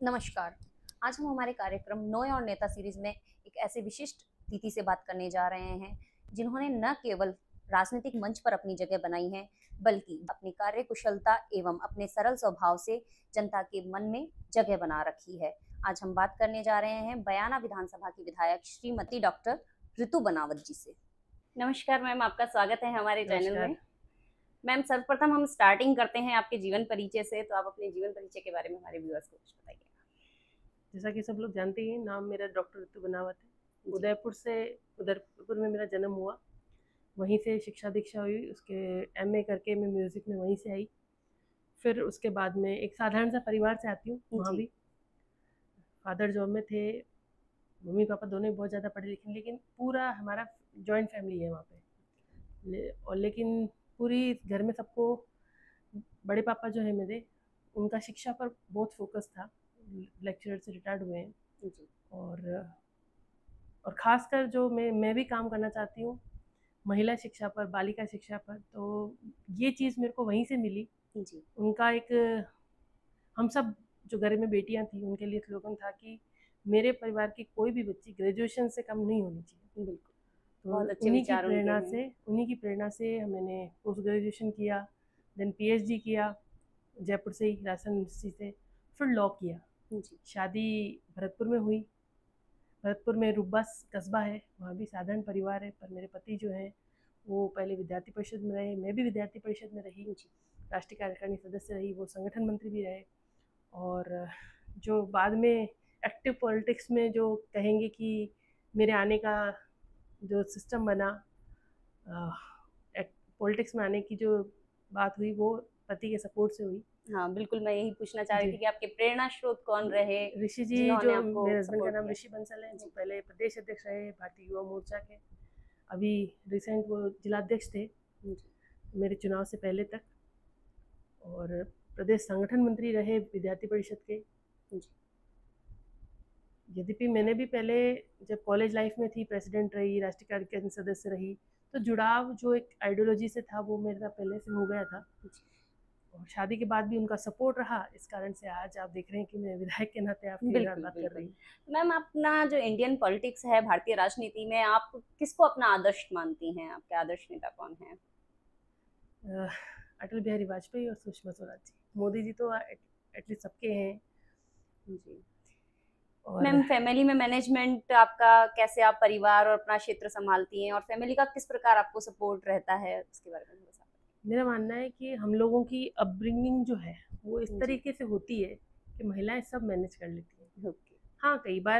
नमस्कार। आज हम हमारे कार्यक्रम नोए और नेता सीरीज में एक ऐसे विशिष्ट अतिथि से बात करने जा रहे हैं जिन्होंने न केवल राजनीतिक मंच पर अपनी जगह बनाई है बल्कि अपनी कार्य कुशलता एवं अपने सरल स्वभाव से जनता के मन में जगह बना रखी है। आज हम बात करने जा रहे हैं बयाना विधानसभा की विधायक श्रीमती डॉक्टर ऋतु बनावत जी से। नमस्कार मैम, आपका स्वागत है हमारे चैनल नमस्कार। में। मैम, सर्वप्रथम हम स्टार्टिंग करते हैं आपके जीवन परिचय से, तो आप अपने जीवन परिचय के बारे में हमारे व्यूअर्स को कुछ बताइए। जैसा कि सब लोग जानते ही हैं, नाम मेरा डॉक्टर ऋतु बनावत है। उदयपुर में मेरा जन्म हुआ, वहीं से शिक्षा दीक्षा हुई। उसके एमए करके मैं म्यूज़िक में वहीं से आई। फिर उसके बाद में एक साधारण सा परिवार से आती हूँ। वहाँ जी। भी फादर जॉब में थे, मम्मी पापा दोनों ही बहुत ज़्यादा पढ़े लिखे, लेकिन पूरा हमारा जॉइंट फैमिली है वहाँ पे। लेकिन पूरी घर में सबको, बड़े पापा जो है मेरे, उनका शिक्षा पर बहुत फोकस था। लेक्चरर से रिटायर्ड हुए हैं। जी। और और ख़ासकर जो मैं भी काम करना चाहती हूँ महिला शिक्षा पर, बालिका शिक्षा पर, तो ये चीज़ मेरे को वहीं से मिली। जी। उनका एक, हम सब जो घर में बेटियां थी उनके लिए स्लोगन था कि मेरे परिवार की कोई भी बच्ची ग्रेजुएशन से कम नहीं होनी चाहिए। बिल्कुल। तो बहुत अच्छे विचार उनके हैं। उन्हीं की प्रेरणा से मैंने पोस्ट ग्रेजुएशन किया, देन पीएचडी किया जयपुर से ही, राजस्थान यूनिवर्सिटी से। फिर लॉ किया। जी। शादी भरतपुर में हुई। भरतपुर में रूपबा कस्बा है, वहाँ भी साधारण परिवार है, पर मेरे पति जो हैं वो पहले विद्यार्थी परिषद में रहे, मैं भी विद्यार्थी परिषद में रही, जी। राष्ट्रीय कार्यकारिणी सदस्य रही, वो संगठन मंत्री भी रहे। और जो बाद में एक्टिव पॉलिटिक्स में जो कहेंगे कि मेरे आने का जो सिस्टम बना, पॉलिटिक्स में आने की जो बात हुई, वो पति के सपोर्ट से हुई। हाँ, बिल्कुल, मैं यही पूछना चाह रही जी। थी कि आपके प्रेरणा स्रोत कौन रहे, ऋषि जी, जो जिन्होंने आपको मेरे हस्बैंड का सपोर्ट नाम किया? ऋषि बंसल है, वो जी। पहले प्रदेश अध्यक्ष रहे भारतीय युवा मोर्चा के। अभी रिसेंट वो जिलाध्यक्ष थे जी। मेरे चुनाव से पहले तक। और प्रदेश संगठन मंत्री रहे विद्यार्थी परिषद के। जी। यद्यपि मैंने भी पहले, जब कॉलेज लाइफ में थी, प्रेसिडेंट रही, राष्ट्रीय कार्यकारिणी सदस्य रही, तो जुड़ाव जो एक आइडियोलॉजी से था वो मेरा पहले से हो गया था। जी। और शादी के बाद भी उनका सपोर्ट रहा, इस कारण से आज आप देख रहे हैं कि मैं विधायक के नाते आपके साथ बिल्कुल, बात कर बिल्कुल। रही हूँ। मैम, अपना जो इंडियन पॉलिटिक्स है, भारतीय राजनीति में आप किसको अपना आदर्श मानती हैं? आपके आदर्श नेता कौन हैं? अटल बिहारी वाजपेयी और सुषमा स्वराज जी। मोदी जी तो एटलीस्ट सबके हैं। जी। और मैम, फैमिली में मैनेजमेंट आपका कैसे, आप परिवार और अपना क्षेत्र सँभालती हैं और फैमिली का किस प्रकार आपको सपोर्ट रहता है? उसके बारे में थोड़ा-सा मेरा मानना है कि हम लोगों की अपब्रिंगिंग जो है वो इस बताइए। जी। तरीके से होती है कि महिलाएं सब मैनेज कर लेती हैं। ओके। हाँ, कई बार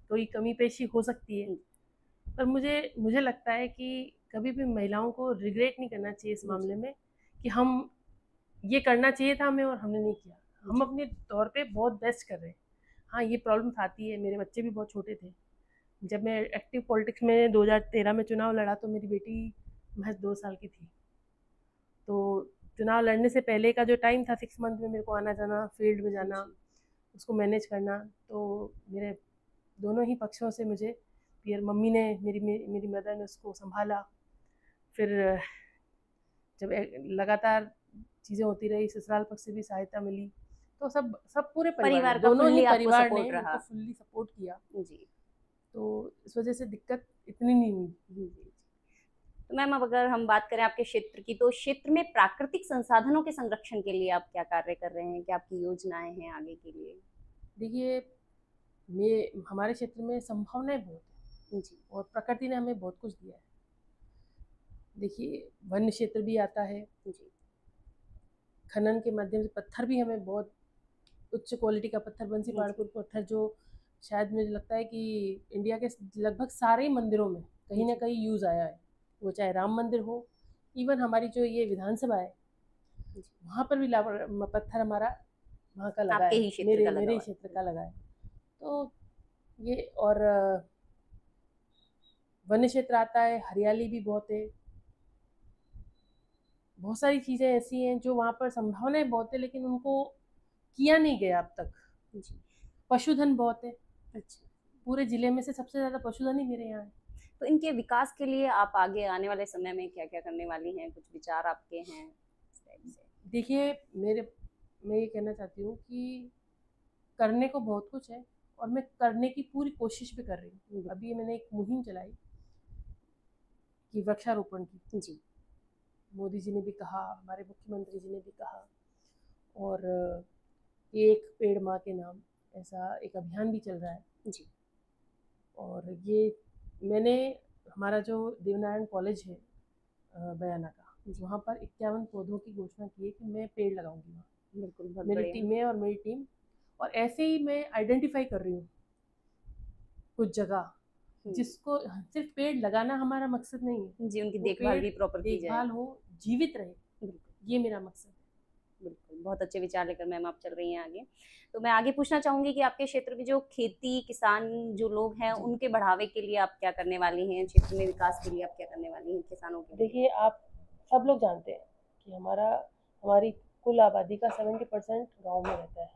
कोई कमी पेशी हो सकती है, जी। पर मुझे मुझे लगता है कि कभी भी महिलाओं को रिग्रेट नहीं करना चाहिए इस जी। मामले में कि हम, ये करना चाहिए था हमें और हमने नहीं किया। हम जी। अपने तौर पे बहुत बेस्ट कर रहे हैं। हाँ, ये प्रॉब्लम्स आती है, मेरे बच्चे भी बहुत छोटे थे। जब मैं एक्टिव पॉलिटिक्स में 2013 में चुनाव लड़ा तो मेरी बेटी महज 2 साल की थी। तो चुनाव लड़ने से पहले का जो टाइम था, 6 मंथ में मेरे को आना जाना, फील्ड में जाना, जी। उसको मैनेज करना, तो मेरे दोनों ही पक्षों से मुझे, फिर मम्मी ने, मेरी मदर ने उसको संभाला। फिर जब लगातार चीज़ें होती रही, ससुराल पक्ष से भी सहायता मिली, तो सब सब पूरे परिवार ने, परिवार का दोनों ही फुल्ली आपको परिवार ने सपोर्ट मेरे को रहा। फुल्ली सपोर्ट किया। जी। तो इस वजह से दिक्कत इतनी नहीं हुई। जी, जी। तो मैम, अब अगर हम बात करें आपके क्षेत्र की, तो क्षेत्र में प्राकृतिक संसाधनों के संरक्षण के लिए आप क्या कार्य कर रहे हैं? क्या आपकी योजनाएँ हैं आगे के लिए? देखिए, हमारे क्षेत्र में संभावनाएं बहुत है जी। और प्रकृति ने हमें बहुत कुछ दिया है। देखिए, वन्य क्षेत्र भी आता है, जी। खनन के माध्यम से पत्थर भी हमें बहुत उच्च क्वालिटी का पत्थर, बंसी जी। पहाड़पुर पत्थर, जो शायद मुझे लगता है कि इंडिया के लगभग सारे ही मंदिरों में कहीं ना जी। कहीं यूज़ आया है। वो चाहे राम मंदिर हो, इवन हमारी जो ये विधानसभा है, जी। वहाँ पर भी पत्थर हमारा वहाँ का लगा आपके है, ही क्षेत्र मेरे का लगा मेरे ही हुआ क्षेत्र है। का लगा है। तो ये, और वन्य क्षेत्र आता है, हरियाली भी बहुत है, बहुत सारी चीज़ें ऐसी हैं जो वहाँ पर संभावनाएं बहुत है, लेकिन उनको किया नहीं गया अब तक। जी। पशुधन बहुत है, अच्छा। पूरे जिले में से सबसे ज़्यादा पशुधन ही मेरे यहाँ है। तो इनके विकास के लिए आप आगे आने वाले समय में क्या-क्या करने वाली हैं? कुछ विचार आपके हैं इस टाइप से? देखिए, मैं ये कहना चाहती हूँ कि करने को बहुत कुछ है और मैं करने की पूरी कोशिश भी कर रही हूँ। अभी मैंने एक मुहिम चलाई कि वृक्षारोपण की। जी मोदी जी ने भी कहा, हमारे मुख्यमंत्री जी ने भी कहा, और एक पेड़ माँ के नाम ऐसा एक अभियान भी चल रहा है। जी और ये मैंने हमारा जो देवनारायण कॉलेज है बयाना का, वहाँ पर 51 पौधों की घोषणा की है कि मैं पेड़ लगाऊंगी वहाँ। बिल्कुल, बहुत मेरी बढ़िया। टीम में और मेरी टीम, और ऐसे ही मैं आइडेंटिफाई कर रही हूँ कुछ जगह जिसको सिर्फ पेड़ लगाना हमारा मकसद नहीं है, जी, उनकी वो देखभाल पेड़ भी प्रॉपर की जाए। देखभाल हो, जीवित रहे, बिल्कुल ये मेरा मकसद है। बिल्कुल, बहुत अच्छे विचार लेकर मैम आप चल रही हैं आगे। तो मैं आगे पूछना चाहूंगी कि आपके क्षेत्र में जो खेती किसान जो लोग हैं उनके बढ़ावे के लिए आप क्या करने वाली हैं, क्षेत्र में विकास के लिए आप क्या करने वाली हैं किसानों के लिए? देखिए, आप सब लोग जानते हैं कि हमारी कुल आबादी का 70% गाँव में रहता है,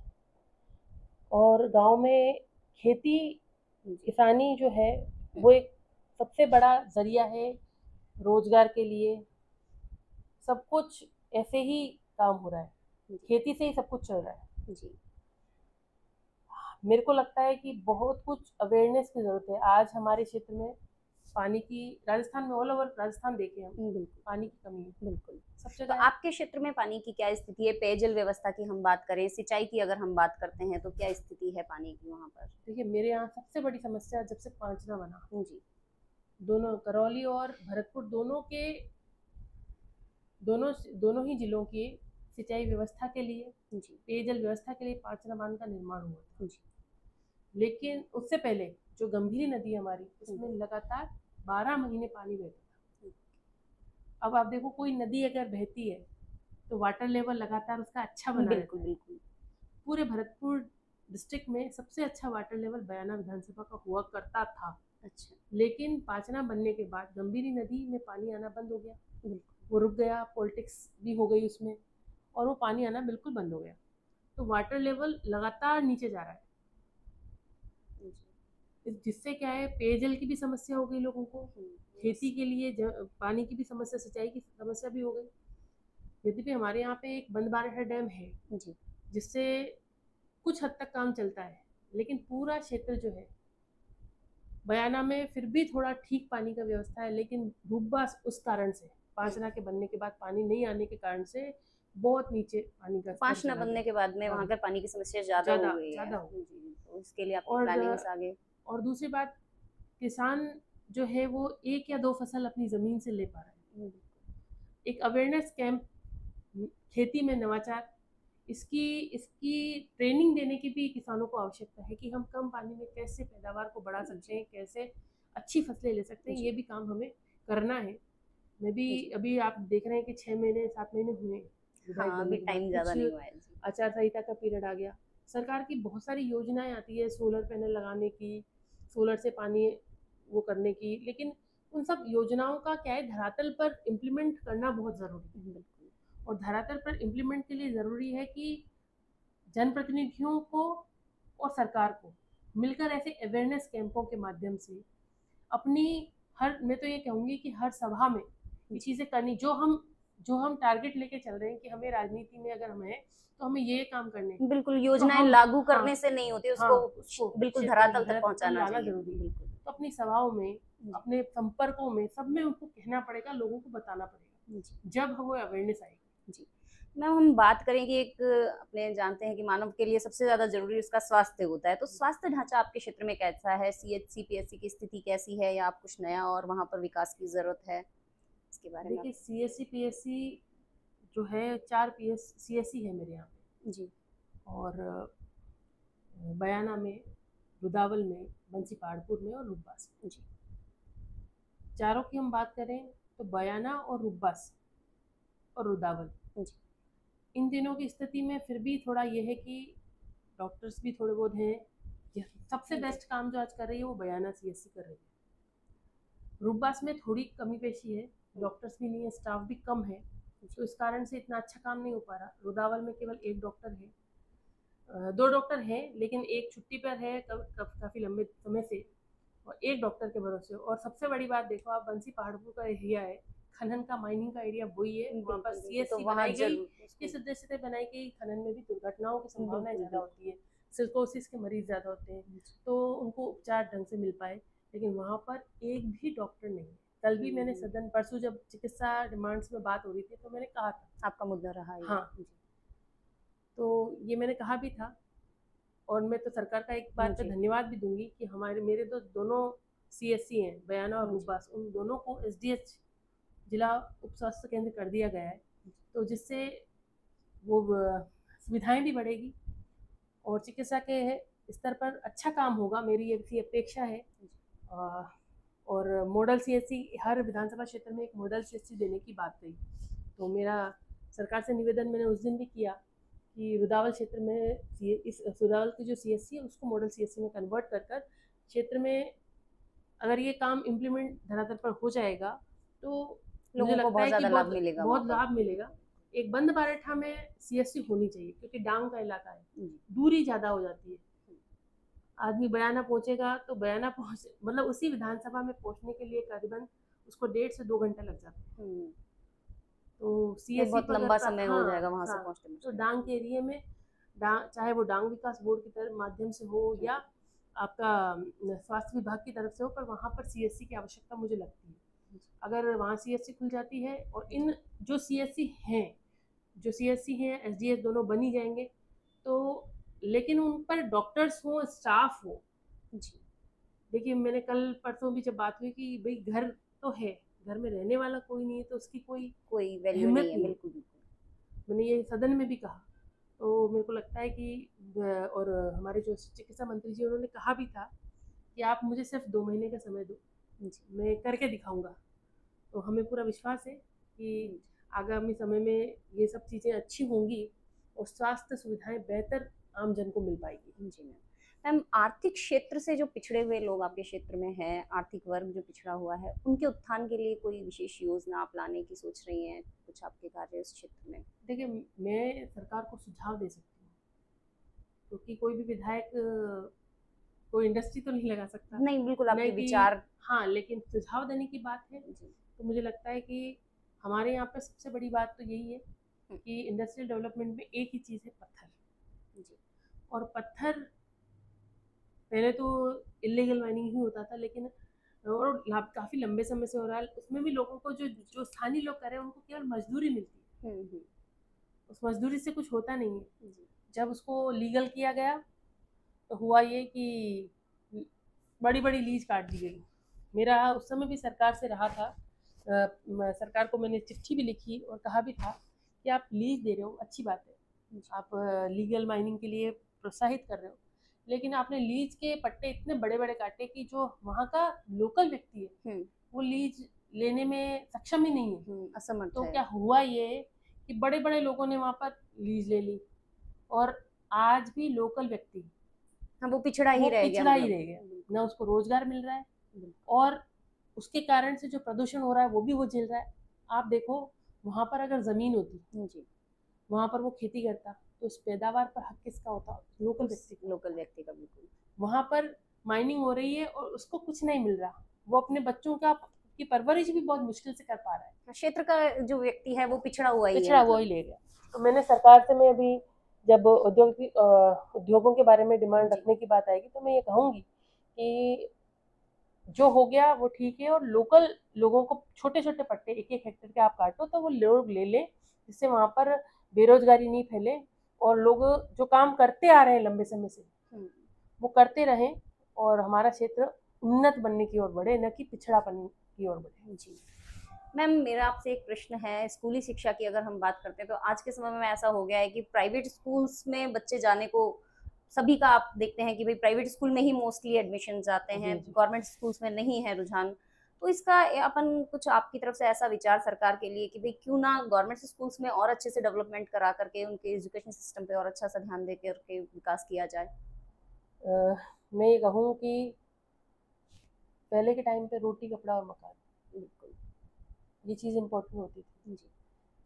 और गाँव में खेती किसानी जो है वो एक सबसे बड़ा जरिया है रोजगार के लिए। सब कुछ ऐसे ही काम हो रहा है, खेती से ही सब कुछ चल रहा है। जी मेरे को लगता है कि बहुत कुछ अवेयरनेस की जरूरत है। आज हमारे क्षेत्र में पानी की, राजस्थान में, ऑल ओवर राजस्थान देखें हम, बिल्कुल पानी की कमी है बिल्कुल। सब तो जगह है। आपके क्षेत्र में पानी की क्या स्थिति है? पेयजल व्यवस्था की हम बात करें, सिंचाई की अगर हम बात करते हैं तो क्या स्थिति है पानी की वहाँ पर? देखिए, मेरे यहाँ सबसे बड़ी समस्या जब से पांचना बना, जी दोनों करौली और भरतपुर दोनों ही जिलों की सिंचाई व्यवस्था के लिए, जी पेयजल व्यवस्था के लिए पांचना बांध का निर्माण हुआ था। जी लेकिन उससे पहले जो गंभीरी नदी है हमारी, उसमें लगातार 12 महीने पानी बहता था। अब आप देखो, कोई नदी अगर बहती है तो वाटर लेवल लगातार उसका अच्छा बना रहता बिल्कुल है। बिल्कुल। पूरे भरतपुर डिस्ट्रिक्ट में सबसे अच्छा वाटर लेवल बयाना विधानसभा का हुआ करता था। अच्छा लेकिन पाचना बनने के बाद गंभीरी नदी में पानी आना बंद हो गया, बिल्कुल वो रुक गया, पॉलिटिक्स भी हो गई उसमें, और वो पानी आना बिल्कुल बंद हो गया। तो वाटर लेवल लगातार नीचे जा रहा है, जिससे क्या है, पेयजल की भी समस्या हो गई लोगों को, खेती के लिए पानी की भी समस्या, सिंचाई की समस्या भी हो गई। यद्यपि हमारे यहाँ पे एक बंदबारा डैम है जी जिससे कुछ हद तक काम चलता है, लेकिन पूरा क्षेत्र जो है बयाना में फिर भी थोड़ा ठीक पानी का व्यवस्था है, लेकिन रुब्बा उस कारण से, पांचना के बनने के बाद पानी नहीं आने के कारण से बहुत नीचे पानी का स्तर पांचना चला बनने गया। के बाद में वहाँ हाँ, पर पानी की समस्या ज्यादा हो गई है। ज्यादा हो। जी, तो इसके लिए आपकी प्लानिंग्स आगे? और दूसरी बात, किसान जो है वो एक या दो फसल अपनी जमीन से ले पा रहा है। एक अवेयरनेस कैंप, खेती में नवाचार, इसकी ट्रेनिंग देने की भी किसानों को आवश्यकता है कि हम कम पानी में कैसे पैदावार को बढ़ा सकते हैं, कैसे अच्छी फसलें ले सकते हैं। ये भी काम हमें करना है। मैं भी, अभी आप देख रहे हैं कि 6 महीने 7 महीने हुए विधायक हाँ, बनने अभी के बाद, टाइम ज्यादा नहीं कुछ हुआ है। जी आचार संहिता का पीरियड आ गया, सरकार की बहुत सारी योजनाएं आती है, सोलर पैनल लगाने की, सोलर से पानी वो करने की, लेकिन उन सब योजनाओं का क्या है, धरातल पर इम्प्लीमेंट करना बहुत ज़रूरी है। बिल्कुल और धरातल पर इम्प्लीमेंट के लिए ज़रूरी है कि जनप्रतिनिधियों को और सरकार को मिलकर ऐसे अवेयरनेस कैंपों के माध्यम से अपनी, मैं तो ये कहूँगी कि हर सभा में ये चीज़ें करनी, जो हम टारगेट लेके चल रहे हैं कि हमें राजनीति में अगर हम हैं तो हमें ये काम करने, बिल्कुल, तो योजनाएं हम, लागू करने हाँ, से नहीं होती, हाँ, उसको बिल्कुल धरातल तक पहुंचाना लाना चाहिए। जरूरी है। बिल्कुल तो अपनी सभाओं में, अपने संपर्कों में, सब में उनको कहना पड़ेगा, लोगों को बताना पड़ेगा, जब वो अवेयरनेस आएगी। जी मैम, हम बात करें कि एक अपने जानते हैं कि मानव के लिए सबसे ज्यादा जरूरी उसका स्वास्थ्य होता है, तो स्वास्थ्य ढांचा आपके क्षेत्र में कैसा है? सीएचसी पीएचसी की स्थिति कैसी है, या आप कुछ नया और वहां पर विकास की जरूरत है, इसके बारे में? देखिए, सीएससी पीएससी जो है, 4 सीएससी है मेरे यहाँ पे जी और बयाना में, रुदावल में, बंसी पहाड़पुर में और रुब्बास में। जी चारों की हम बात करें तो बयाना और रुब्बास और रुदावल, जी इन दिनों की स्थिति में फिर भी थोड़ा ये है कि डॉक्टर्स भी थोड़े बहुत हैं। सबसे बेस्ट काम जो आज कर रही है वो बयाना सीएससी कर रही है। रुब्बास में थोड़ी कमी पेशी है, डॉक्टर्स भी नहीं है, स्टाफ भी कम है, तो इस कारण से इतना अच्छा काम नहीं हो पा रहा। रुदावल में केवल एक डॉक्टर है, 2 डॉक्टर हैं, लेकिन एक छुट्टी पर है काफ़ी लंबे समय से, और एक डॉक्टर के भरोसे। और सबसे बड़ी बात देखो आप, बंसी पहाड़पुर का एरिया है, खनन का, माइनिंग का एरिया वही है, वहाँ पर सीएससी बनाई गई, किस उद्देश्य से बनाई गई, खनन में भी दुर्घटनाओं की संभावना ज़्यादा होती है, सिरकोसिस के मरीज ज़्यादा होते हैं, तो उनको उपचार ढंग से मिल पाए, लेकिन वहाँ पर एक भी डॉक्टर नहीं है। कल भी मैंने सदन, परसों जब चिकित्सा डिमांड्स में बात हो रही थी तो मैंने कहा था, आपका मुद्दा रहा है। हाँ, तो ये मैंने कहा भी था, और मैं तो सरकार का एक बात पे धन्यवाद भी दूंगी कि मेरे तो दोनों CSC हैं, बयाना और रूपबास, उन दोनों को SDH जिला उप स्वास्थ्य केंद्र कर दिया गया है, तो जिससे वो सुविधाएं भी बढ़ेगी और चिकित्सा के स्तर पर अच्छा काम होगा, मेरी ये अपेक्षा है। और मॉडल CSC, हर विधानसभा क्षेत्र में एक मॉडल CSC देने की बात कही, तो मेरा सरकार से निवेदन मैंने उस दिन भी किया कि रुदावल क्षेत्र में इस रुदावल की जो CSC है उसको मॉडल CSC में कन्वर्ट कर कर क्षेत्र में अगर ये काम इम्प्लीमेंट धरातल पर हो जाएगा तो मुझे लगता है कि बहुत लाभ मिलेगा। एक बंद बारेठा में CSC होनी चाहिए, क्योंकि डांग का इलाका है, दूरी ज़्यादा हो जाती है, आदमी बयाना पहुंचेगा तो बयाना पहुंच, मतलब उसी विधानसभा में पहुंचने के लिए करीबन उसको 1.5 से 2 घंटे लग जाते हैं, तो CSC बहुत लंबा समय हो जाएगा वहां से पहुंचने में। तो डांग के एरिया में चाहे वो डांग विकास बोर्ड की माध्यम से हो या आपका स्वास्थ्य विभाग की तरफ से हो, पर वहाँ पर CSC की आवश्यकता मुझे लगती है। अगर वहाँ CSC खुल जाती है और इन जो CSC हैं SDH दोनों बनी जाएंगे, तो लेकिन उन पर डॉक्टर्स हो, स्टाफ हो। देखिए मैंने कल परसों भी जब बात हुई कि भाई घर तो है, घर में रहने वाला कोई नहीं है तो उसकी कोई वैल्यू नहीं है। बिल्कुल मैंने ये सदन में भी कहा, तो मेरे को लगता है कि, और हमारे जो चिकित्सा मंत्री जी उन्होंने कहा भी था कि आप मुझे सिर्फ 2 महीने का समय दो, मैं करके दिखाऊंगा। तो हमें पूरा विश्वास है कि आगामी समय में ये सब चीज़ें अच्छी होंगी और स्वास्थ्य सुविधाएं बेहतर आम जन को मिल पाएगी। जी मैम, आर्थिक क्षेत्र से जो पिछड़े हुए लोग आपके क्षेत्र में हैं, आर्थिक वर्ग जो पिछड़ा हुआ है, उनके उत्थान के लिए कोई विशेष योजना आप लाने की सोच रही हैं? कुछ आपके कार्य इस क्षेत्र में? देखिए मैं सरकार को सुझाव दे सकती हूँ, क्योंकि कोई भी विधायक कोई इंडस्ट्री तो नहीं लगा सकता। नहीं, बिल्कुल आपके विचार। हाँ, लेकिन सुझाव देने की बात है तो मुझे लगता है कि हमारे यहाँ पे सबसे बड़ी बात तो यही है कि इंडस्ट्रियल डेवलपमेंट में एक ही चीज़ है, पत्थर। और पत्थर पहले तो इलीगल माइनिंग ही होता था, लेकिन और काफ़ी लंबे समय से हो रहा है, उसमें भी लोगों को जो स्थानीय लोग कर रहे हैं उनको केवल मजदूरी मिलती है, उस मजदूरी से कुछ होता नहीं है। जब उसको लीगल किया गया तो हुआ ये कि बड़ी बड़ी लीज काट दी गई। मेरा उस समय भी सरकार से रहा था, सरकार को मैंने चिट्ठी भी लिखी और कहा भी था कि आप लीज दे रहे हो, अच्छी बात है, आप लीगल माइनिंग के लिए प्रोत्साहित कर रहे हो, लेकिन आपने लीज के पट्टे इतने बड़े बड़े काटे कि जो वहाँ का लोकल व्यक्ति है वो लीज लेने में सक्षम ही नहीं है, असमर्थ। तो क्या हुआ ये कि बड़े बड़े लोगों ने वहाँ पर लीज ले ली और आज भी लोकल व्यक्ति वो पिछड़ा ही रह गया, ना उसको रोजगार मिल रहा है और उसके कारण से जो प्रदूषण हो रहा है वो भी वो झेल रहा है। आप देखो वहाँ पर अगर जमीन होती, वहाँ पर वो खेती करता, तो उस पैदावार पर हक किसका होता? लोकल व्यक्ति का। बिल्कुल। वहाँ पर माइनिंग हो रही है और उसको कुछ नहीं मिल रहा, वो अपने बच्चों की परवरिश भी बहुत मुश्किल से कर पा रहा है। क्षेत्र का जो व्यक्ति है वो पिछड़ा हुआ ही ले गया। तो मैंने सरकार से, मैं अभी जब उद्योगों के बारे में डिमांड रखने की बात आएगी तो मैं ये कहूँगी कि जो हो गया वो ठीक है, और लोकल लोगों को छोटे छोटे पट्टे 1-1 हेक्टेयर के आप काटो तो वो लोग ले लें, जिससे वहाँ पर बेरोजगारी नहीं फैले और लोग जो काम करते आ रहे हैं लंबे समय से वो करते रहें और हमारा क्षेत्र उन्नत बनने की ओर बढ़े, न कि पिछड़ापन की ओर बढ़े। जी मैम, मेरा आपसे एक प्रश्न है, स्कूली शिक्षा की अगर हम बात करते हैं तो आज के समय में ऐसा हो गया है कि प्राइवेट स्कूल्स में बच्चे जाने को सभी का आप देखते हैं कि भाई प्राइवेट स्कूल में ही मोस्टली एडमिशन जाते हैं, गवर्नमेंट स्कूल्स में नहीं है रुझान। तो इसका अपन कुछ आपकी तरफ से ऐसा विचार सरकार के लिए कि भाई क्यों ना गवर्नमेंट स्कूल्स में और अच्छे से डेवलपमेंट करा करके उनके एजुकेशन सिस्टम पे और अच्छा सा ध्यान दे करके विकास किया जाए? मैं ये कहूँ कि पहले के टाइम पे रोटी कपड़ा और मकान, बिल्कुल ये चीज़ इम्पोर्टेंट होती थी।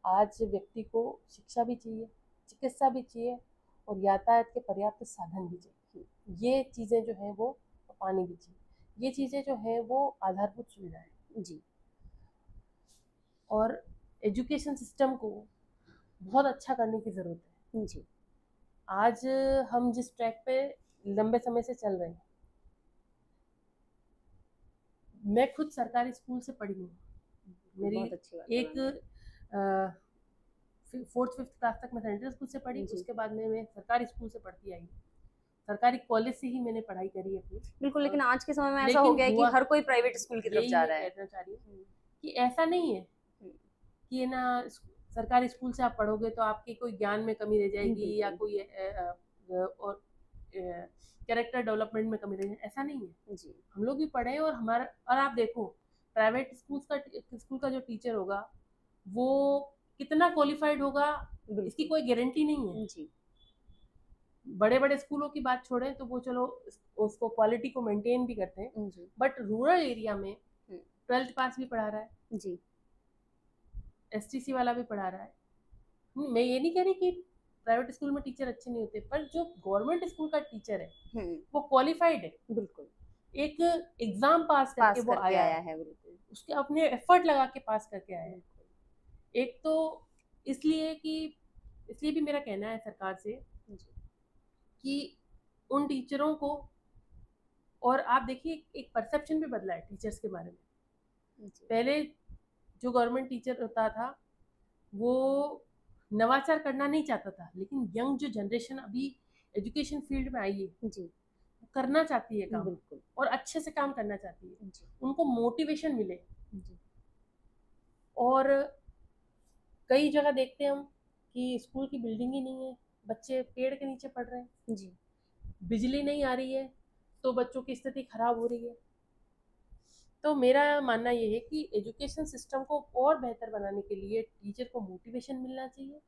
आज व्यक्ति को शिक्षा भी चाहिए, चिकित्सा भी चाहिए और यातायात के पर्याप्त साधन भी चाहिए। ये चीज़ें जो हैं वो, पानी भी चाहिए, ये चीज़ें जो हैं वो आधारभूत सुविधाएं जी। और एजुकेशन सिस्टम को बहुत अच्छा करने की ज़रूरत है जी। आज हम जिस ट्रैक पे लंबे समय से चल रहे हैं, मैं खुद सरकारी स्कूल से पढ़ी हूँ। मेरी बहुत अच्छी बात है एक मैम। 4th-5th क्लास तक मैं सेंट्रल स्कूल से पढ़ी, जी। उसके बाद में मैं सरकारी स्कूल से पढ़ती आई। सरकारी कॉलेज से ही मैंने पढ़ाई करी अपनी। बिल्कुल, लेकिन और आज के समय में ऐसा हो लेकिन गया है कि हुआ हर कोई प्राइवेट स्कूल की तरफ यही जा मैं रहा है। कहना चाह रही हूँ कि ऐसा नहीं है हुँ, कि ना सरकारी स्कूल से आप पढ़ोगे तो आपकी कोई ज्ञान में कमी रह जाएगी या बिल्कुल। कोई और कैरेक्टर डेवलपमेंट में कमी रह जाएगी, ऐसा नहीं है। जी, हम लोग भी पढ़े हैं और हमारा और आप देखो प्राइवेट स्कूल का जो टीचर होगा वो कितना क्वालिफाइड होगा इसकी बिल्कुल। कोई गारंटी नहीं है। जी, बड़े बड़े स्कूलों की बात छोड़ें तो वो चलो उसको क्वालिटी को मेंटेन भी करते हैं, जी। बट रूरल एरिया में हुँ, 12th पास भी पढ़ा रहा है, जी, एसटीसी वाला भी पढ़ा रहा है। मैं ये नहीं कह रही कि प्राइवेट स्कूल में टीचर अच्छे नहीं होते, पर जो गवर्नमेंट स्कूल का टीचर है हुँ, वो क्वालिफाइड है, बिल्कुल, एक एग्जाम पास करके पास वो करके आया आया है, है, बिल्कुल। उसके अपने एफर्ट लगा के पास करके आया है। बिल्कुल, एक तो इसलिए कि इसलिए भी मेरा कहना है सरकार से जी, कि उन टीचरों को, और आप देखिए एक परसेप्शन भी बदला है टीचर्स के बारे में। जी, पहले जो गवर्नमेंट टीचर होता था वो नवाचार करना नहीं चाहता था, लेकिन यंग जो जनरेशन अभी एजुकेशन फील्ड में आई है जी, वो करना चाहती है काम, बिल्कुल, और अच्छे से काम करना चाहती है, जी, उनको मोटिवेशन मिले। जी, और कई जगह देखते हैं हम कि स्कूल की बिल्डिंग ही नहीं है, बच्चे पेड़ के नीचे पढ़ रहे हैं, जी, बिजली नहीं आ रही है तो बच्चों की स्थिति खराब हो रही है। तो मेरा मानना ये है कि एजुकेशन सिस्टम को और बेहतर बनाने के लिए टीचर को मोटिवेशन मिलना चाहिए,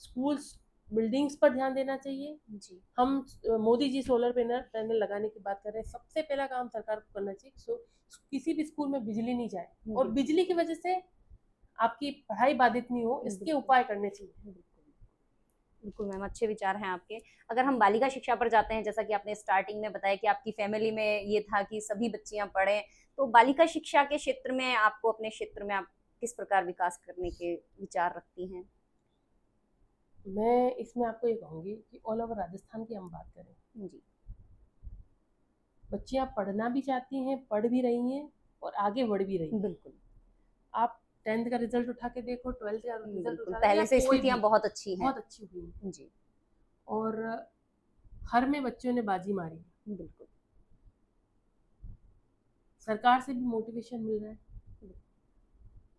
स्कूल्स बिल्डिंग्स पर ध्यान देना चाहिए। जी, हम Modi ji solar panel panel लगाने की बात कर रहे हैं, सबसे पहला काम सरकार को करना चाहिए किसी भी स्कूल में बिजली नहीं जाए और बिल्कुल, बिजली की वजह से आपकी पढ़ाई बाधित नहीं हो, इसके बिल्कुल, उपाय करने चाहिए। बिल्कुल। बिल्कुल मैम, अच्छे विचार हैं आपके। अगर हम बालिका शिक्षा पर जाते हैं, जैसा कि आपने स्टार्टिंग में बताया कि आपकी फैमिली में ये था कि सभी बच्चियाँ पढ़ें, तो बालिका शिक्षा के क्षेत्र में आपको अपने क्षेत्र में आप किस प्रकार विकास करने के विचार रखती हैं? मैं इसमें आपको ये कहूँगी कि ऑल ओवर राजस्थान की हम बात करें, जी, बच्चियाँ पढ़ना भी चाहती हैं, पढ़ भी रही हैं और आगे बढ़ भी रही हैं। बिल्कुल, आप 10th का रिजल्ट उठा के देखो, 12th का रिजल्ट बिल्कुल, उठा या पहले से कोई स्थितियाँ भी, बहुत अच्छी हैं। बहुत अच्छी हुई हैं। जी, और हर में बच्चों ने बाजी मारी है। बिल्कुल, सरकार से भी मोटिवेशन मिल रहा है,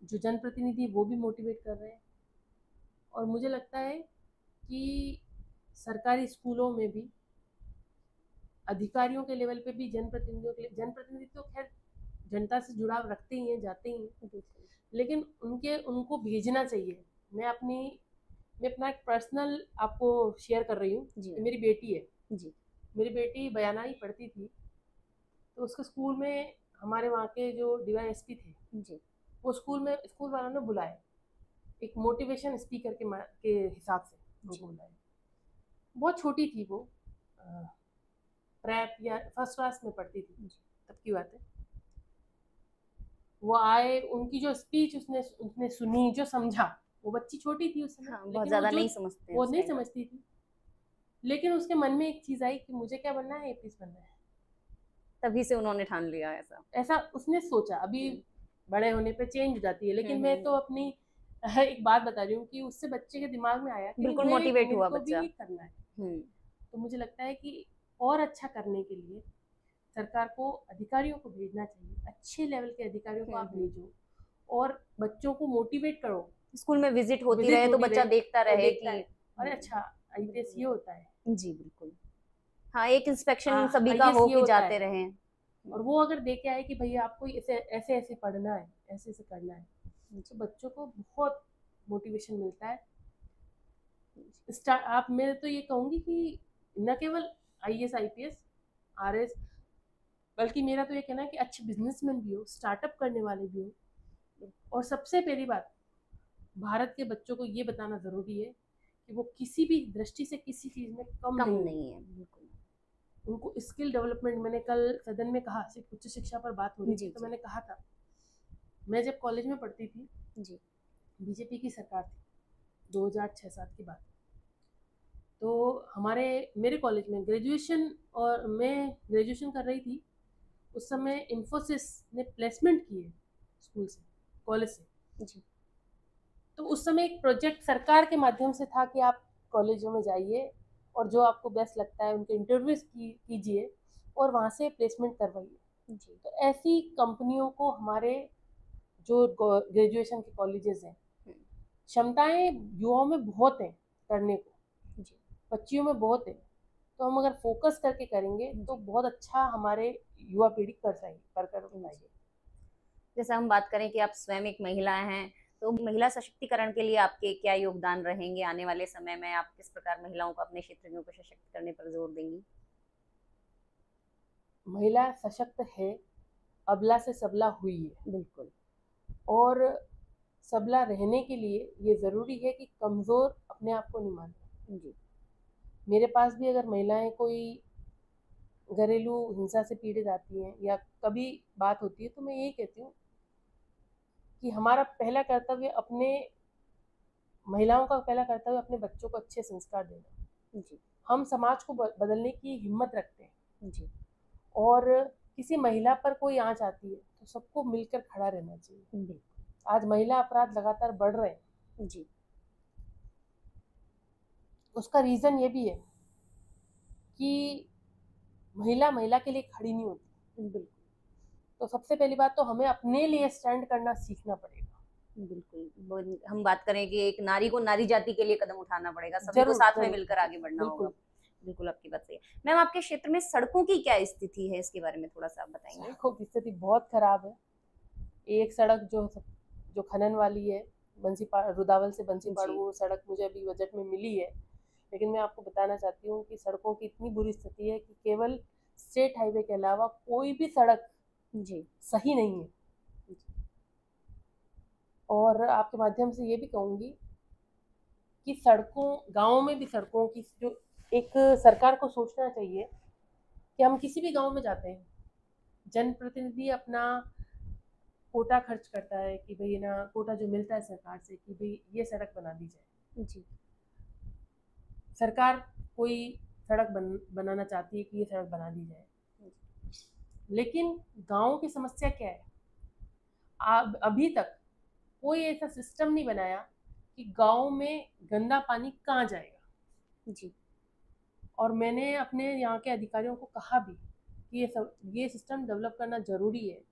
जो जनप्रतिनिधि वो भी मोटिवेट कर रहे हैं, और मुझे लगता है कि सरकारी स्कूलों में भी अधिकारियों के लेवल पे भी जनप्रतिनिधि तो खैर जनता से जुड़ाव रखते ही हैं, जाते ही हैं, बिल्कुल, लेकिन उनको भेजना चाहिए। मैं अपनी मैं अपना एक पर्सनल आपको शेयर कर रही हूँ जी कि मैम, मेरी बेटी है। जी, मेरी बेटी बयाना ही पढ़ती थी, तो उसके स्कूल में हमारे वहाँ के जो डीवाईएसपी थे जी, वो स्कूल वालों ने बुलाए, एक मोटिवेशन स्पीकर के हिसाब से जी, उनको बुलाए। बहुत छोटी थी वो, प्रेप या फर्स्ट क्लास में पढ़ती थी जी। तब की बात है। वो आए, उनकी जो स्पीच उसने उसने सुनी, जो समझा, वो बच्ची छोटी थी उस समय, हाँ, बहुत लेकिन वो ज़्यादा जो नहीं समझते हैं वो उस नहीं टाइम पर। समझती थी, लेकिन उसके मन में एक चीज आई कि मुझे क्या बनना है, एपीएस बनना है। तभी से उन्होंने ठान लिया ऐसा। ऐसा उसने सोचा। अभी हुँ, बड़े होने पे चेंज हो जाती है, हुँ, लेकिन मैं हुँ, तो अपनी एक बात बता रही हूँ कि उससे बच्चे के दिमाग में आया कि नहीं, बिल्कुल मोटिवेट मेरे हुआ को भी बच्चा। ये करना है। हुँ, तो मुझे लगता है कि और अच्छा करने के लिए सरकार को अधिकारियों को भेजना चाहिए, अच्छे लेवल के अधिकारियों को हुँ, आप हुँ। भेजो और बच्चों को मोटिवेट करो, स्कूल में विज़िट होती विजिट रहे तो होती बच्चा रहे देखता और रहे देखता कि है, अरे अच्छा आईपीएस ये होता है, जी, बिल्कुल। हाँ, एक इंस्पेक्शन सभी का आईएएस हो ये कि होता जाते है, रहें। और वो अगर देख के आए कि भैया आपको ऐसे ऐसे ऐसे पढ़ना है, ऐसे ऐसे करना है, तो बच्चों को बहुत मोटिवेशन मिलता है। आप, मैं तो ये कहूँगी कि न केवल आईएएस आईपीएस आरएस, बल्कि मेरा तो ये कहना है कि अच्छे बिजनेसमैन भी हो, स्टार्टअप करने वाले भी हो। और सबसे पहली बात, भारत के बच्चों को ये बताना ज़रूरी है कि वो किसी भी दृष्टि से किसी चीज़ में कम कम नहीं है। नहीं है, बिल्कुल। उनको स्किल डेवलपमेंट, मैंने कल सदन में कहा, उच्च शिक्षा पर बात हो रही थी, जी, तो जी, मैंने कहा था, मैं जब कॉलेज में पढ़ती थी, जी, बीजेपी की सरकार थी, 2006-7 की बात, तो मेरे कॉलेज में ग्रेजुएशन, और मैं ग्रेजुएशन कर रही थी उस समय, इन्फोसिस ने प्लेसमेंट किए स्कूल से, कॉलेज से। जी तो उस समय एक प्रोजेक्ट सरकार के माध्यम से था कि आप कॉलेजों में जाइए और जो आपको बेस्ट लगता है उनके इंटरव्यूज कीजिए और वहाँ से प्लेसमेंट करवाइए। जी तो ऐसी कंपनियों को हमारे जो ग्रेजुएशन के कॉलेजेस हैं, क्षमताएं युवाओं में बहुत हैं करने को, जी बच्चियों में बहुत है। तो हम अगर फोकस करके करेंगे तो बहुत अच्छा हमारे युवा पीढ़ी कर पाएगी। जैसे हम बात करें कि आप स्वयं एक महिला हैं, तो महिला सशक्तिकरण के लिए आपके क्या योगदान रहेंगे आने वाले समय में? आप किस प्रकार महिलाओं को अपने क्षेत्र में को सशक्त करने पर जोर देंगी? महिला सशक्त है, अबला से सबला हुई है। बिल्कुल। और सबला रहने के लिए ये ज़रूरी है कि कमज़ोर अपने आप को नहीं माने। जी मेरे पास भी अगर महिलाएं कोई घरेलू हिंसा से पीड़ित आती हैं या कभी बात होती है, तो मैं यही कहती हूँ कि हमारा पहला कर्तव्य, अपने महिलाओं का पहला कर्तव्य अपने बच्चों को अच्छे संस्कार देना। जी हम समाज को बदलने की हिम्मत रखते हैं, जी और किसी महिला पर कोई आंच आती है तो सबको मिलकर खड़ा रहना चाहिए। बिल्कुल। आज महिला अपराध लगातार बढ़ रहे हैं, जी उसका रीज़न ये भी है कि महिला महिला के लिए खड़ी नहीं होती। बिल्कुल तो सबसे पहली बात तो हमें अपने लिए स्टैंड करना सीखना पड़ेगा। बिल्कुल। हम बात करें कि एक नारी को नारी जाति के लिए कदम उठाना पड़ेगा, सभी को जरूर साथ में जरूर, मिलकर आगे बढ़ना होगा। बिल्कुल। बिल्कुल आपकी बात सही है। मैम, आपके क्षेत्र में सड़कों की क्या स्थिति है, इसके बारे में थोड़ा सा आप बताएंगे? सड़कों की स्थिति बहुत खराब है। एक सड़क जो खनन वाली है, रुदावल से बंसीपाड़, जी वो सड़क मुझे अभी बजट में मिली है, लेकिन मैं आपको बताना चाहती हूँ कि सड़कों की इतनी बुरी स्थिति है कि केवल स्टेट हाईवे के अलावा कोई भी सड़क जी सही नहीं है। और आपके माध्यम से ये भी कहूँगी कि गाँव में भी सड़कों की जो एक सरकार को सोचना चाहिए कि हम किसी भी गाँव में जाते हैं, जनप्रतिनिधि अपना कोटा खर्च करता है कि भाई ना, कोटा जो मिलता है सरकार से कि भाई ये सड़क बना दी जाए। जी सरकार कोई सड़क बनाना चाहती है कि ये सड़क बना दी जाए, लेकिन गाँव की समस्या क्या है? अभी तक कोई ऐसा सिस्टम नहीं बनाया कि गांव में गंदा पानी कहाँ जाएगा। जी और मैंने अपने यहाँ के अधिकारियों को कहा भी कि ये सिस्टम डेवलप करना ज़रूरी है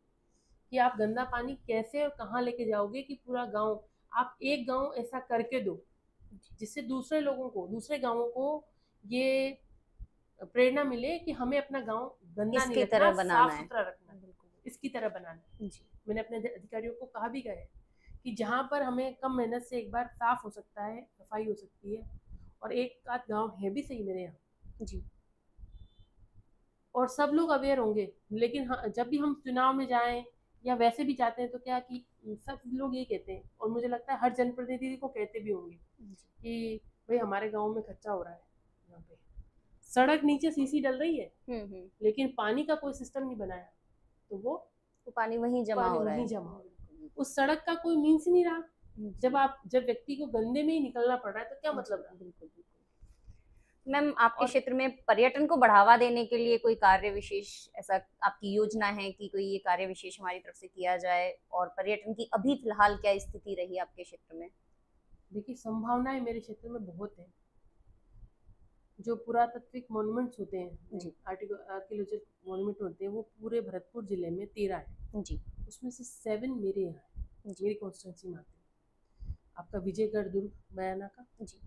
कि आप गंदा पानी कैसे और कहाँ लेके जाओगे, कि पूरा गांव, आप एक गांव ऐसा करके दो जिससे दूसरे लोगों को, दूसरे गांवों को ये प्रेरणा मिले कि हमें अपना गांव गंदा नहीं इसकी रखना, तरह बनाना साफ है। सुथरा रखना, इसकी तरह बनाना है। जी मैंने अपने अधिकारियों को कहा भी गया है कि जहाँ पर हमें कम मेहनत से एक बार साफ हो सकता है, सफाई हो सकती है, और एक आध गांव है भी सही मेरे यहाँ, जी और सब लोग अवेयर होंगे। लेकिन हाँ, जब भी हम चुनाव में जाएं या वैसे भी जाते हैं तो क्या कि सब लोग ये कहते हैं, और मुझे लगता है हर जनप्रतिनिधि को कहते भी होंगे कि भाई हमारे गांव में खर्चा हो रहा है, यहाँ पे सड़क नीचे सीसी डल रही है, लेकिन पानी का कोई सिस्टम नहीं बनाया, तो वो पानी वहीं जमा हो रहा है। उस सड़क का कोई मीन्स ही नहीं रहा। जब व्यक्ति को गंदे में ही निकलना पड़ रहा है तो क्या मतलब रहा? बिल्कुल। मैम, आपके क्षेत्र में पर्यटन को बढ़ावा देने के लिए कोई कार्य विशेष ऐसा आपकी योजना है कि कोई ये कार्य विशेष हमारी तरफ से किया जाए? और पर्यटन की अभी फिलहाल क्या स्थिति रही आपके क्षेत्र में? देखिए, संभावनाएं मेरे क्षेत्र में बहुत है। जो पुरातात्विक मॉन्यूमेंट्स होते हैं, जी आर्कियोलॉजिकल मॉन्यूमेंट होते हैं, वो पूरे भरतपुर जिले में 13 है। जी उसमें से 7 मेरे यहाँ है, मेरी कॉन्स्टिट्यूंसी में आते हैं। आपका विजयगढ़ दुर्ग बयाना का जी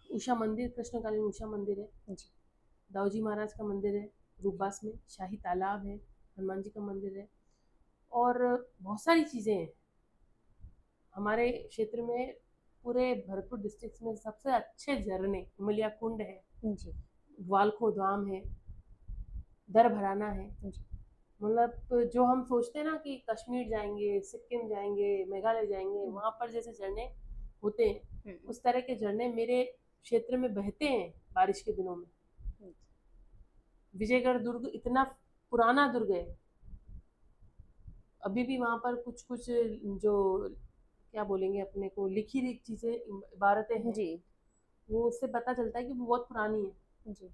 उषा मंदिर, कृष्णकालीन उषा मंदिर है जी दाऊजी महाराज का मंदिर है रूपबास में, शाही तालाब है, हनुमान जी का मंदिर है, और बहुत सारी चीज़ें हैं हमारे क्षेत्र में। पूरे भरतपुर डिस्ट्रिक्ट में सबसे अच्छे झरने उमलिया कुंड है जी ग्वालखो धाम है, दर भराना है। मतलब जो हम सोचते हैं ना कि कश्मीर जाएंगे, सिक्किम जाएंगे, मेघालय जाएंगे, वहाँ पर जैसे झरने होते हैं, उस तरह के झरने मेरे क्षेत्र में बहते हैं बारिश के दिनों में। विजयगढ़ दुर्ग इतना पुराना दुर्ग है, अभी भी वहाँ पर कुछ कुछ जो क्या बोलेंगे अपने को लिखी चीजें, इबारतें हैं जी वो उससे पता चलता है कि वो बहुत पुरानी है। जी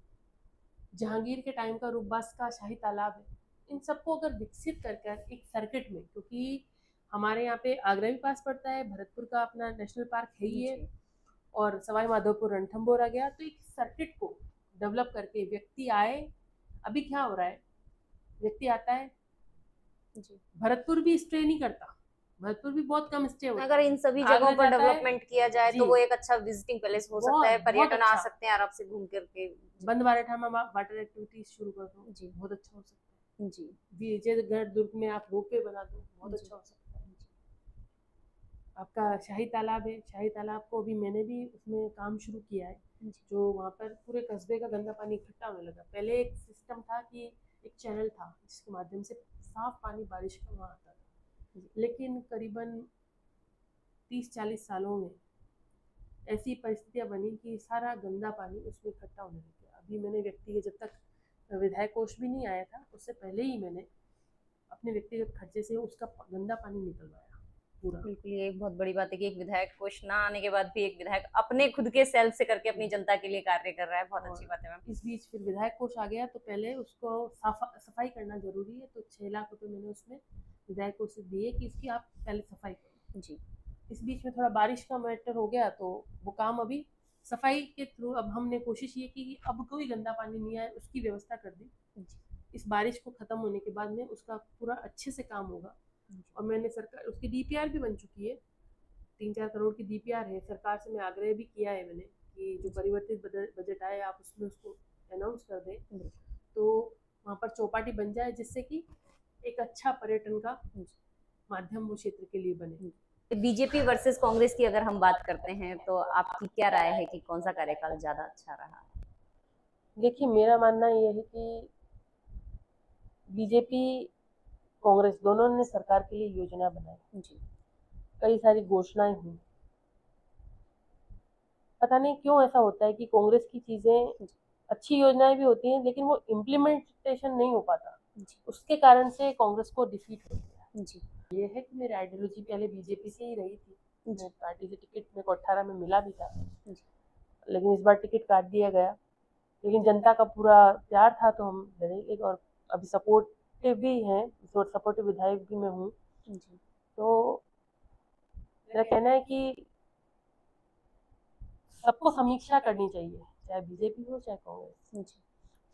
जहांगीर के टाइम का रुब्बास का शाही तालाब है। इन सबको अगर विकसित कर कर एक सर्किट में, क्योंकि हमारे यहाँ पे आगरा भी पास पड़ता है, भरतपुर का अपना नेशनल पार्क है ही है, जी और सवाई माधोपुर रणथंभौर आ गया, तो एक सर्किट को डेवलप करके व्यक्ति आए। अभी क्या हो रहा है, व्यक्ति आता है, जी भरतपुर भी स्टे नहीं करता, भरतपुर भी बहुत कम स्टे होता अगर है, इन सभी आगरा जगहों पर जाता है। डेवलपमेंट किया जाए जी, तो वो एक अच्छा विजिटिंग प्लेस हो सकता है, बहुत बहुत पर्यटन आ अच्छा। सकते हैं आराम से घूम करके। बंद बाराठा में आप वाटर एक्टिविटीज शुरू कर दो, जी बहुत अच्छा हो सकता है। जी विजयगढ़ दुर्ग में आप रोपवे बना दो, बहुत जी अच्छा हो सकता है। आपका शाही तालाब है, शाही तालाब को अभी मैंने भी उसमें काम शुरू किया है, जी जो वहाँ पर पूरे कस्बे का गंदा पानी इकट्ठा होने लगा। पहले एक सिस्टम था कि एक चैनल था जिसके माध्यम से साफ पानी बारिश का वहाँ आता था, लेकिन करीबन 30-40 सालों में ऐसी परिस्थितियाँ बनी कि सारा गंदा पानी उसमें इकट्ठा होने लग गया। अभी मैंने व्यक्तिगत, जब तक विधायक कोष भी नहीं आया था उससे पहले ही मैंने अपने व्यक्तिगत खर्चे से उसका गंदा पानी निकलवाया पूरा। बिल्कुल, ये एक बहुत बड़ी बात है कि एक विधायक कोष ना आने के बाद भी एक विधायक अपने खुद के सेल्फ से करके अपनी जनता के लिए कार्य कर रहा है, बहुत अच्छी बात है मैम। इस बीच फिर विधायक कोष आ गया, तो पहले उसको सफाई करना जरूरी है, तो 6 लाख रुपए मैंने उसमें विधायक कोष से दिए कि इसकी आप पहले सफाई करो। जी इस बीच में थोड़ा बारिश का मैटर हो गया, तो वो काम अभी सफाई के थ्रू, अब हमने कोशिश ये की कि अब कोई गंदा पानी नहीं आए, उसकी व्यवस्था कर दी। इस बारिश को खत्म होने के बाद में उसका पूरा अच्छे से काम होगा। और मैंने सरकार, उसकी डीपीआर भी बन चुकी है, 3-4 करोड़ की डीपीआर है। सरकार से मैं आग्रह भी किया है मैंने कि जो परिवर्तित बजट आए आप उसमें उसको अनाउंस कर दें, तो वहाँ पर चौपाटी बन जाए, जिससे कि एक अच्छा पर्यटन का माध्यम वो क्षेत्र के लिए बने। बीजेपी वर्सेस कांग्रेस की अगर हम बात करते हैं तो आपकी क्या राय है कि कौन सा कार्यकाल ज्यादा अच्छा रहा? देखिए, मेरा मानना ये है कि बीजेपी कांग्रेस दोनों ने सरकार के लिए योजना बनाई, जी कई सारी घोषणाएं हुई। पता नहीं क्यों ऐसा होता है कि कांग्रेस की चीजें, अच्छी योजनाएं भी होती हैं लेकिन वो इम्प्लीमेंटेशन नहीं हो पाता, जी उसके कारण से कांग्रेस को डिफीट हो गया। जी ये है कि मेरी आइडियोलॉजी पहले बीजेपी से ही रही थी, मैं पार्टी से टिकट मेरे को 18 में मिला भी था, लेकिन इस बार टिकट काट दिया गया। लेकिन जनता का पूरा प्यार था तो हम लड़े, और अभी सपोर्टिव भी हैं, सपोर्टिव विधायक भी मैं हूँ। तो मेरा कहना है कि सबको समीक्षा करनी चाहिए, चाहे बीजेपी हो चाहे कांग्रेस,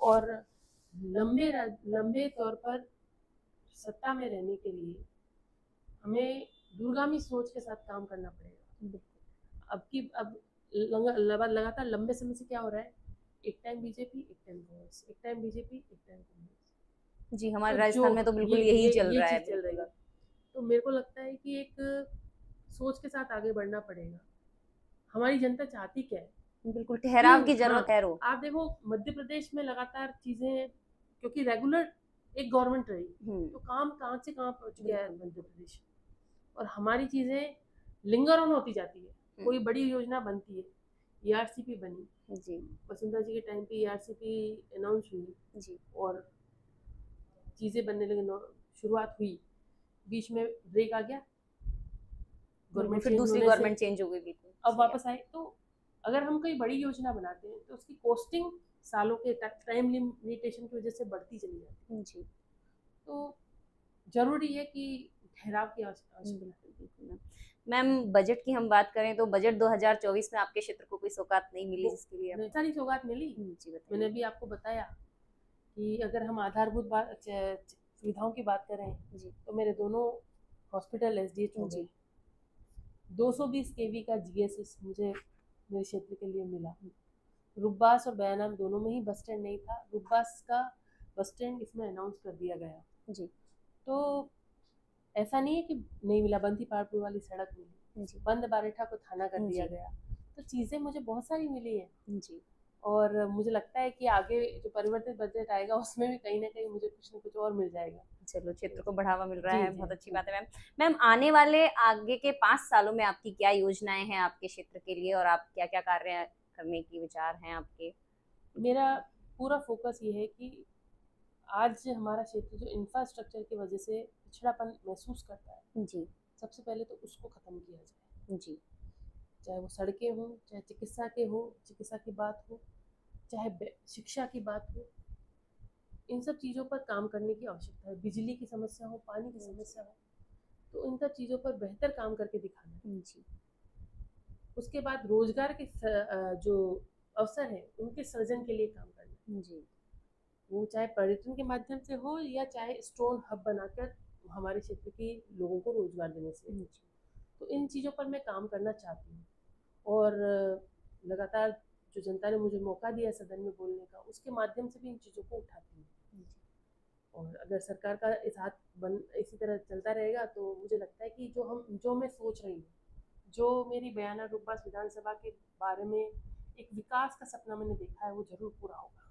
और लंबे तौर पर सत्ता में रहने के लिए हमें दूरगामी सोच के साथ काम करना पड़ेगा। अब लगातार लंबे समय से क्या हो रहा है, एक टाइम बीजेपी, एक टाइम कांग्रेस, एक टाइम बीजेपी, एक टाइम कांग्रेस। जी हमारे तो राजस्थान में तो बिल्कुल यही चल रहा है। चल रही है। तो मेरे को लगता है कि एक सोच के साथ आगे बढ़ना पड़ेगा। हमारी जनता चाहती क्या है, बिल्कुल ठहराव की हाँ, जरूरत है। रो आप देखो मध्य प्रदेश में लगातार चीजें, क्योंकि रेगुलर एक गवर्नमेंट रही, तो काम कहाँ से कहाँ पहुंच गया है मध्य प्रदेश, और हमारी चीजें लिंगर ऑन होती जाती है। कोई बड़ी योजना बनती है, ईआरसीपी बनी जी, वसुंधरा जी के टाइम पे ईआरसीपी अनाउंस हुई जी, और चीजें बनने लगी, शुरुआत हुई, बीच में ब्रेक आ गया, गवर्नमेंट फिर दूसरी गवर्नमेंट चेंज हो गई, अब वापस आए। तो अगर हम कोई बड़ी योजना बनाते हैं तो उसकी कॉस्टिंग सालों के टाइम लिमिटेशन की वजह से बढ़ती चली जाती है जी। तो जरूरी है कि ठहराव की आवश्यकता। मैम बजट की हम बात करें तो बजट 2024 में आपके क्षेत्र को कोई सौगात नहीं मिली जिसके लिए सारी सौगात मिली जी, मैंने अभी आपको बताया कि अगर हम आधारभूत सुविधाओं की बात करें जी, तो मेरे दोनों हॉस्पिटल एसडीएच हो गए, 220 केवी का जीएसएस मुझे मेरे क्षेत्र के लिए मिला। रुब्बास और बयाना दोनों में ही बस स्टैंड नहीं था, रुब्बास का बस स्टैंड इसमें अनाउंस कर दिया गया जी। तो ऐसा नहीं है कि नहीं मिला, बंदी पाड़पुर वाली सड़क मिली जी, बंद बारेठा को थाना कर दिया गया, तो चीजें मुझे बहुत सारी मिली है जी। और मुझे लगता है कि आगे जो परिवर्तित बजट आएगा उसमें भी कहीं ना कहीं मुझे कुछ न कुछ और मिल जाएगा। चलो क्षेत्र को बढ़ावा मिल रहा है, बहुत अच्छी बात है मैम। मैम आने वाले आगे के 5 सालों में आपकी क्या योजनाएं हैं आपके क्षेत्र के लिए और आप क्या क्या कार्य करने की विचार हैं आपके? मेरा पूरा फोकस ये है कि आज हमारा क्षेत्र जो इंफ्रास्ट्रक्चर की वजह से पिछड़ापन महसूस करता है जी, सबसे पहले तो उसको खत्म किया जाए जी। चाहे वो सड़कें हों, चाहे चिकित्सा की बात हो, चाहे शिक्षा की बात हो, इन सब चीज़ों पर काम करने की आवश्यकता है। बिजली की समस्या हो, पानी की समस्या हो, तो इन सब चीज़ों पर बेहतर काम करके दिखाना है। जी। उसके बाद रोजगार के जो अवसर हैं उनके सृजन के लिए काम करना है। जी। वो चाहे पर्यटन के माध्यम से हो या चाहे स्टोन हब बनाकर हमारे क्षेत्र के लोगों को रोजगार देने से हो। जी। तो इन चीज़ों पर मैं काम करना चाहती हूँ और लगातार जो जनता ने मुझे मौका दिया सदन में बोलने का, उसके माध्यम से भी इन चीज़ों को उठाती हूँ। जी। और अगर सरकार का इस हाथ बन इसी तरह चलता रहेगा तो मुझे लगता है कि जो मैं सोच रही हूँ, जो मेरी बयाना रूपबास विधानसभा के बारे में एक विकास का सपना मैंने देखा है, वो जरूर पूरा होगा।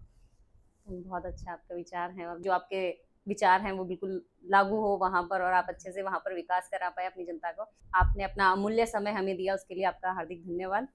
बहुत अच्छा आपका विचार है, और जो आपके विचार हैं वो बिल्कुल लागू हो वहाँ पर, और आप अच्छे से वहाँ पर विकास करा पाए अपनी जनता को। आपने अपना अमूल्य समय हमें दिया, उसके लिए आपका हार्दिक धन्यवाद।